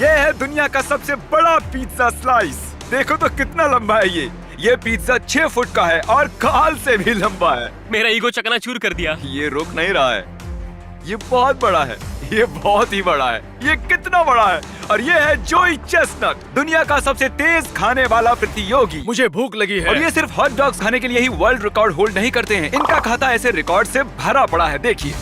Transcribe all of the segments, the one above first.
ये है दुनिया का सबसे बड़ा पिज्जा स्लाइस। देखो तो कितना लंबा है ये पिज्जा 6 फुट का है और काल से भी लंबा है। मेरा ईगो चकनाचूर कर दिया। ये रुक नहीं रहा है, ये बहुत बड़ा है, ये बहुत ही बड़ा है। ये कितना बड़ा है? और ये है जोई चेस्टनट, दुनिया का सबसे तेज खाने वाला प्रतियोगी। मुझे भूख लगी है। और ये सिर्फ हॉट डॉग्स खाने के लिए ही वर्ल्ड रिकॉर्ड होल्ड नहीं करते हैं, इनका खाता ऐसे रिकॉर्ड से भरा पड़ा है। देखिए,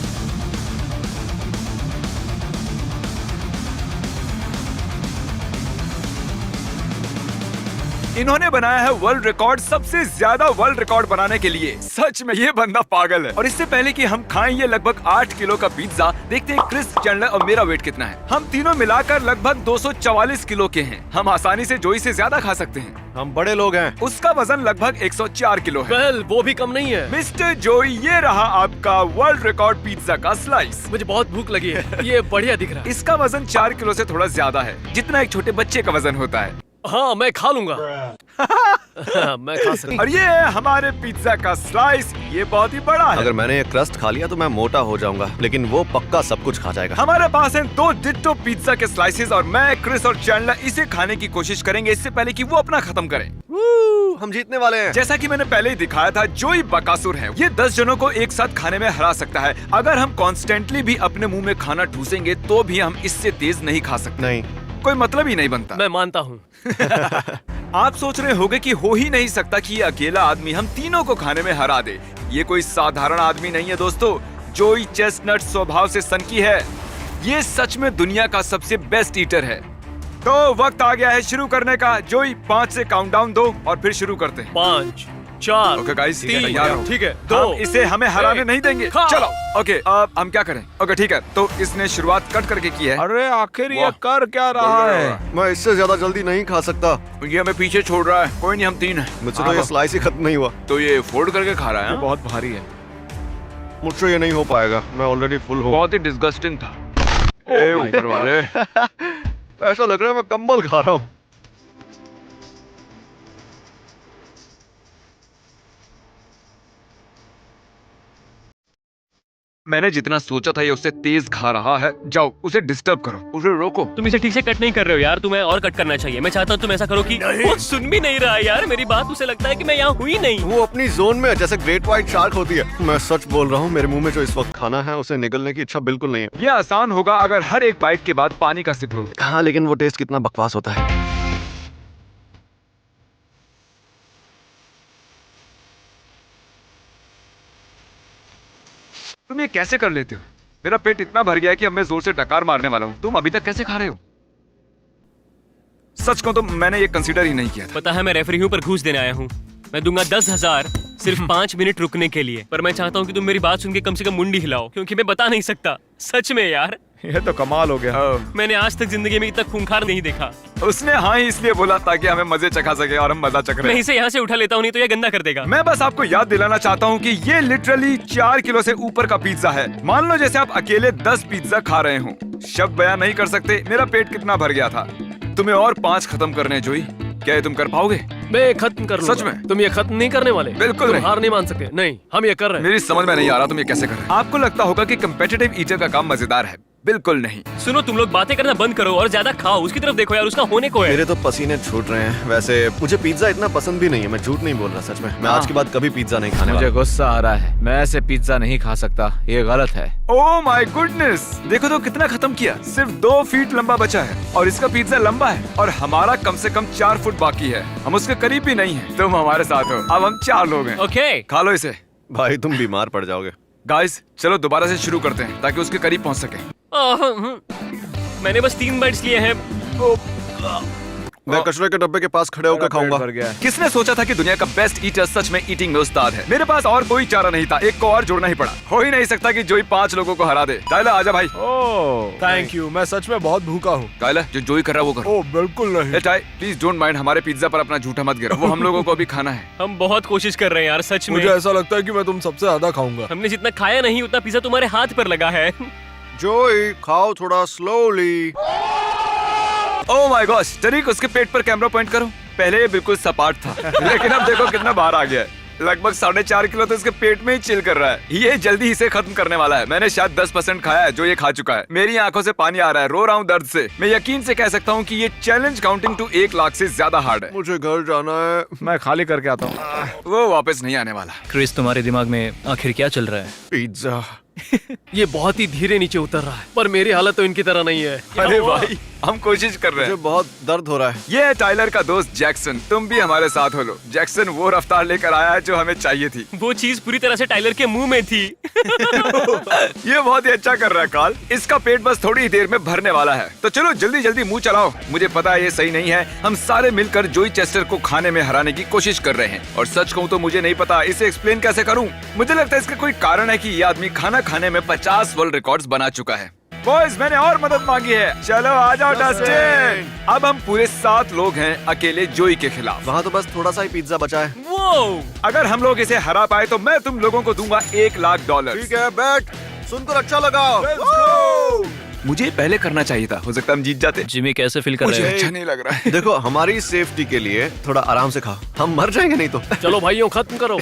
इन्होंने बनाया है वर्ल्ड रिकॉर्ड, सबसे ज्यादा वर्ल्ड रिकॉर्ड बनाने के लिए। सच में ये बंदा पागल है। और इससे पहले कि हम खाएं ये लगभग 8 किलो का पिज्जा, देखते हैं क्रिस, चैंडलर और मेरा वेट कितना है। हम तीनों मिलाकर लगभग 244 किलो के हैं। हम आसानी से जोई से ज्यादा खा सकते हैं। हम बड़े लोग हैं। उसका वजन लगभग 104 किलो है। वेल, वो भी कम नहीं है। मिस्टर जोई, ये रहा आपका वर्ल्ड रिकॉर्ड पिज्जा का स्लाइस। मुझे बहुत भूख लगी है। ये बढ़िया दिख रहा है। इसका वजन 4 किलो से थोड़ा ज्यादा है, जितना एक छोटे बच्चे का वजन होता है। हाँ, मैं खा लूंगा। मैं खा सकता। और ये है हमारे पिज्जा का स्लाइस। ये बहुत ही बड़ा है। अगर मैंने ये क्रस्ट खा लिया तो मैं मोटा हो जाऊंगा, लेकिन वो पक्का सब कुछ खा जाएगा। हमारे पास हैं 2 डिट्टो पिज्जा के स्लाइसेस और मैं, क्रिस और चैंडलर इसे खाने की कोशिश करेंगे इससे पहले कि वो अपना खत्म करें। हम जीतने वाले हैं। जैसा कि मैंने पहले ही दिखाया था, जोई बकासुर है। ये 10 जनों को एक साथ खाने में हरा सकता है। अगर हम कॉन्स्टेंटली भी अपने मुंह में खाना ठूसेंगे तो भी हम इससे तेज नहीं खा सकते। नहीं, कोई मतलब ही नहीं बनता। मैं मानता हूँ। आप सोच रहे होंगे कि हो ही नहीं सकता कि ये अकेला आदमी हम तीनों को खाने में हरा दे। ये कोई साधारण आदमी नहीं है दोस्तों। जोई चेस्टनट स्वभाव से सनकी है। ये सच में दुनिया का सबसे बेस्ट ईटर है। तो वक्त आ गया है शुरू करने का। जोई 5 से काउंटडाउन दो और फिर शुरू करते हैं। 5, 4, ओके गाइस, 3, ठीक है, 2, हम इसे हमें हराने एक, नहीं देंगे। खा। चलो, ओके, अब हम क्या करें? ओके ठीक है, तो इसने शुरुआत कट करके की है। अरे आखिर ये वाह। कर क्या रहा है? मैं इससे ज्यादा जल्दी नहीं खा सकता। ये हमें पीछे छोड़ रहा है। कोई नहीं, हम 3 हैं। मुझसे तो ये स्लाइस ही खत्म नहीं हुआ। तो ये फोल्ड करके खा रहा है। बहुत भारी है। मुझसे ये नहीं हो पाएगा, मैं ऑलरेडी फुल हूँ। बहुत ही डिस्गस्टिंग था। ए ऊपर वाले। ऐसा लग रहा है मैं कंबल खा रहा हूँ। मैंने जितना सोचा था ये उससे तेज खा रहा है। जाओ, उसे डिस्टर्ब करो, उसे रोको। तुम इसे ठीक से कट नहीं कर रहे हो यार, तुम्हें और कट करना चाहिए। मैं चाहता हूँ तुम ऐसा करो कि वो सुन भी नहीं रहा है यार मेरी बात। उसे लगता है कि मैं यहाँ हुई नहीं। वो अपनी जोन में है, जैसे ग्रेट व्हाइट शार्क होती है। मैं सच बोल रहा हूँ, मेरे मुंह में जो इस वक्त खाना है उसे निगलने की इच्छा बिल्कुल नहीं है। ये आसान होगा अगर हर एक बाइट के बाद पानी का सिप हो। हाँ, लेकिन वो टेस्ट कितना बकवास होता है। तुम ये कैसे कर लेते हो? मेरा पेट इतना भर गया है कि अब मैं जोर से डकार मारने वाला हूँ। तुम अभी तक कैसे खा रहे हो? सच कहूं तो मैंने ये कंसीडर ही नहीं किया था। पता है मैं रेफरी हूँ पर घूस देने आया हूँ। मैं दूंगा 10,000 सिर्फ 5 मिनट रुकने के लिए। पर मैं चाहता हूँ कि तुम मेरी बात सुन के कम से कम मुंडी हिलाओ, क्योंकि मैं बता नहीं सकता। सच में यार, ये तो कमाल हो गया। मैंने आज तक जिंदगी में इतना खूंखार नहीं देखा। उसने हाँ ही इसलिए बोला ताकि हमें मजे चखा सके और हम मजा चख रहे मैं हैं। इसे यहाँ से उठा लेता हूँ, नहीं तो ये गंदा कर देगा। मैं बस आपको याद दिलाना चाहता हूँ कि ये लिटरली 4 किलो से ऊपर का पिज्जा है। मान लो जैसे आप अकेले 10 पिज्जा खा रहे हो। शब्द बयान नहीं कर सकते मेरा पेट कितना भर गया था। तुम्हें और 5 खत्म करने हैं जोई। क्या ये तुम कर पाओगे? मैं खत्म कर लूंगा। सच में? तुम ये खत्म नहीं करने वाले? बिल्कुल तुम नहीं। हार नहीं मान सकते। नहीं, हम ये कर रहे हैं। मेरी समझ में नहीं आ रहा तुम ये कैसे कर रहे हो। आपको लगता होगा कि कंपेटिटिव ईटर का काम मजेदार है। बिल्कुल नहीं। सुनो, तुम लोग बातें करना बंद करो और ज्यादा खाओ। उसकी तरफ देखो यार, उसका होने को है। मेरे तो पसीने छूट रहे हैं। वैसे मुझे पिज्जा इतना पसंद भी नहीं है, मैं झूठ नहीं बोल रहा। सच में मैं आज के बाद कभी पिज्जा नहीं खाने मुझे वाला। गुस्सा आ रहा है। मैं ऐसे पिज्जा नहीं खा सकता, ये गलत है। ओह माय गुडनेस, देखो तो कितना खत्म किया। सिर्फ 2 फीट लंबा बचा है और इसका पिज्जा लंबा है और हमारा कम से कम 4 फुट बाकी है। हम उसके करीब भी नहीं है। तुम हमारे साथ हो। अब हम 4 लोग हैं। ओके, खा लो इसे। भाई तुम बीमार पड़ जाओगे। गाइस चलो दोबारा से शुरू करते हैं ताकि उसके करीब पहुंच सके। मैंने बस 3 बाइट्स लिए हैं। मैं कचरे के डब्बे के पास खड़े होकर खाऊंगा। भर गया है। किसने सोचा था कि दुनिया का बेस्ट ईटर सच में ईटिंग में उस्ताद है? मेरे पास और कोई चारा नहीं था, एक को और जोड़ना ही पड़ा। हो ही नहीं सकता कि जोई 5 लोगों को हरा दे। टाइलर आजा भाई। ओह थैंक यू, मैं सच में बहुत भूखा हूँ। टाइलर जो जोई कर रहा है वो करो। ओह बिल्कुल नहीं। ए टाई, प्लीज डोंट माइंड, हमारे पिज्जा पर अपना झूठा मत गिरो। वो हम लोगों को भी खाना है। हम बहुत कोशिश कर रहे हैं यार, सच में। मुझे ऐसा लगता है कि मैं तुम सबसे ज्यादा खाऊंगा। हमने जितना खाया नहीं उतना पिज्जा तुम्हारे हाथ पर लगा है। जोई खाओ थोड़ा स्लोली। ओह माय गॉश, टरीक उसके पेट पर कैमरा पॉइंट करो। पहले ये बिल्कुल सपाट था लेकिन अब देखो कितना बाहर आ गया है। लगभग 4.5 किलो तो इसके पेट में ही चिल कर रहा है। ये जल्दी इसे खत्म करने वाला है। मैंने शायद 10% खाया है जो ये खा चुका है। मेरी आंखों से पानी आ रहा है, रो रहा हूँ दर्द से। मैं यकीन से कह सकता हूँ कि ये चैलेंज काउंटिंग टू 1 लाख से ज्यादा हार्ड है। मुझे घर जाना है। मैं खाली करके आता हूँ। वो वापस नहीं आने वाला। क्रिस, तुम्हारे दिमाग में आखिर क्या चल रहा है? पिज्जा। ये बहुत ही धीरे नीचे उतर रहा है, पर मेरी हालत तो इनकी तरह नहीं है। अरे भाई, हम कोशिश कर रहे मुझे हैं। बहुत दर्द हो रहा है। ये है टाइलर का दोस्त जैक्सन। तुम भी हमारे साथ हो लो। जैक्सन वो रफ्तार लेकर आया है जो हमें चाहिए थी। वो चीज पूरी तरह से टाइलर के मुंह में थी। ये बहुत ही अच्छा कर रहा है कार्ल। इसका पेट बस थोड़ी ही देर में भरने वाला है। तो चलो जल्दी जल्दी मुंह चलाओ। मुझे पता है ये सही नहीं है। हम सारे मिलकर जोई चेस्टर को खाने में हराने की कोशिश कर रहे हैं। और सच कहूँ तो मुझे नहीं पता इसे एक्सप्लेन कैसे करूँ। मुझे लगता है इसका कोई कारण है कि ये आदमी खाना खाने में 50 वर्ल्ड रिकॉर्ड्स बना चुका है। बॉयज, मैंने और मदद मांगी है। चलो आ जाओ डस्टिन। अब हम पूरे 7 लोग हैं अकेले जोई के खिलाफ। वहाँ तो बस थोड़ा सा ही पिज्जा बचा है। वो अगर हम लोग इसे हरा पाए तो मैं तुम लोगों को दूंगा $1 लाख। ठीक है, बैठ। सुनकर अच्छा लगा। मुझे पहले करना चाहिए था। हो सकता है हम जीत जाते। जिमी, कैसे फील कर मुझे रहे अच्छा नहीं लग रहा है। देखो, हमारी सेफ्टी के लिए थोड़ा आराम से खा। हम मर जाएंगे नहीं तो। हो? चलो भाइयों, खत्म करो।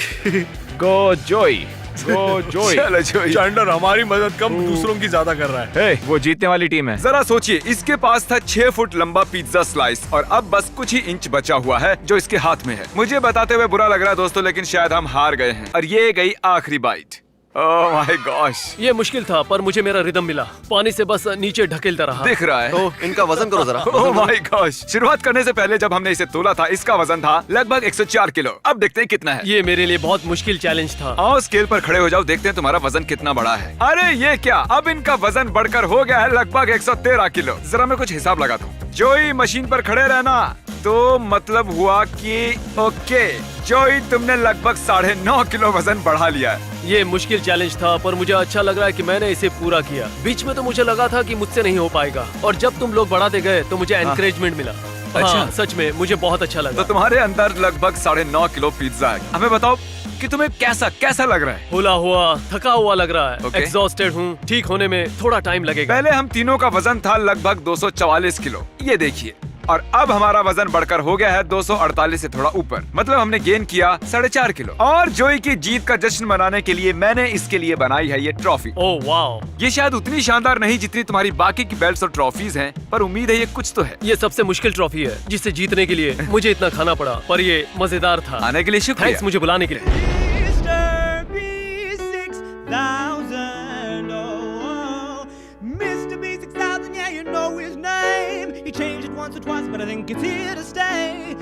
गो जोई, गो जोई। चलो जोई। चैंडलर हमारी मदद कम दूसरों की ज्यादा कर रहा है। हे, वो जीतने वाली टीम है। जरा सोचिए, इसके पास था 6 फुट लंबा पिज्जा स्लाइस और अब बस कुछ ही इंच बचा हुआ है जो इसके हाथ में है। मुझे बताते हुए बुरा लग रहा है दोस्तों, लेकिन शायद हम हार गए हैं और ये गई आखिरी बाइट। ओह माय गॉश, ये मुश्किल था, पर मुझे मेरा रिदम मिला। पानी से बस नीचे ढकेलता रहा। दिख रहा है। तो इनका वजन करो जरा। ओह माय गॉश, शुरुआत करने से पहले जब हमने इसे तोला था इसका वजन था लगभग 104 किलो। अब देखते हैं कितना है। ये मेरे लिए बहुत मुश्किल चैलेंज था। आओ स्केल पर खड़े हो जाओ, देखते हैं तुम्हारा वजन कितना बड़ा है। अरे ये क्या, अब इनका वजन बढ़कर हो गया है लगभग 113 किलो। जरा मैं कुछ हिसाब लगाता हूँ। जोई, मशीन पर खड़े रहना। तो मतलब हुआ कि ओके जोई, तुमने लगभग 9.5 किलो वजन बढ़ा लिया है। ये मुश्किल चैलेंज था, पर मुझे अच्छा लग रहा है कि मैंने इसे पूरा किया। बीच में तो मुझे लगा था कि मुझसे नहीं हो पाएगा, और जब तुम लोग बढ़ाते गए तो मुझे एनकरेजमेंट मिला। हाँ, सच में मुझे बहुत अच्छा तो लगा। तुम्हारे अंदर लगभग 9.5 किलो पिज्जा है। हमें बताओ कि तुम्हें कैसा लग रहा है। खुला हुआ, थका हुआ लग रहा है। Okay. एग्जॉस्टेड हूँ। ठीक होने में थोड़ा टाइम लगेगा। पहले हम तीनों का वजन था लगभग 244 किलो, ये देखिए। और अब हमारा वजन बढ़कर हो गया है 248 से थोड़ा ऊपर। मतलब हमने गेन किया 4.5 किलो। और जोई की जीत का जश्न मनाने के लिए मैंने इसके लिए बनाई है ये ट्रॉफी। ओह वाओ, ये शायद उतनी शानदार नहीं जितनी तुम्हारी बाकी की बेल्ट्स और ट्रॉफीज हैं, पर उम्मीद है ये कुछ तो है। ये सबसे मुश्किल ट्रॉफी है जिसे जीतने के लिए मुझे इतना खाना पड़ा, पर ये मजेदार था। आने के लिए शुक्रिया। थैंक्स मुझे बुलाने के लिए। Mr. B6000, oh, Mr. B6000, yeah, you know his name. He changed it once or twice, but I think it's here to stay.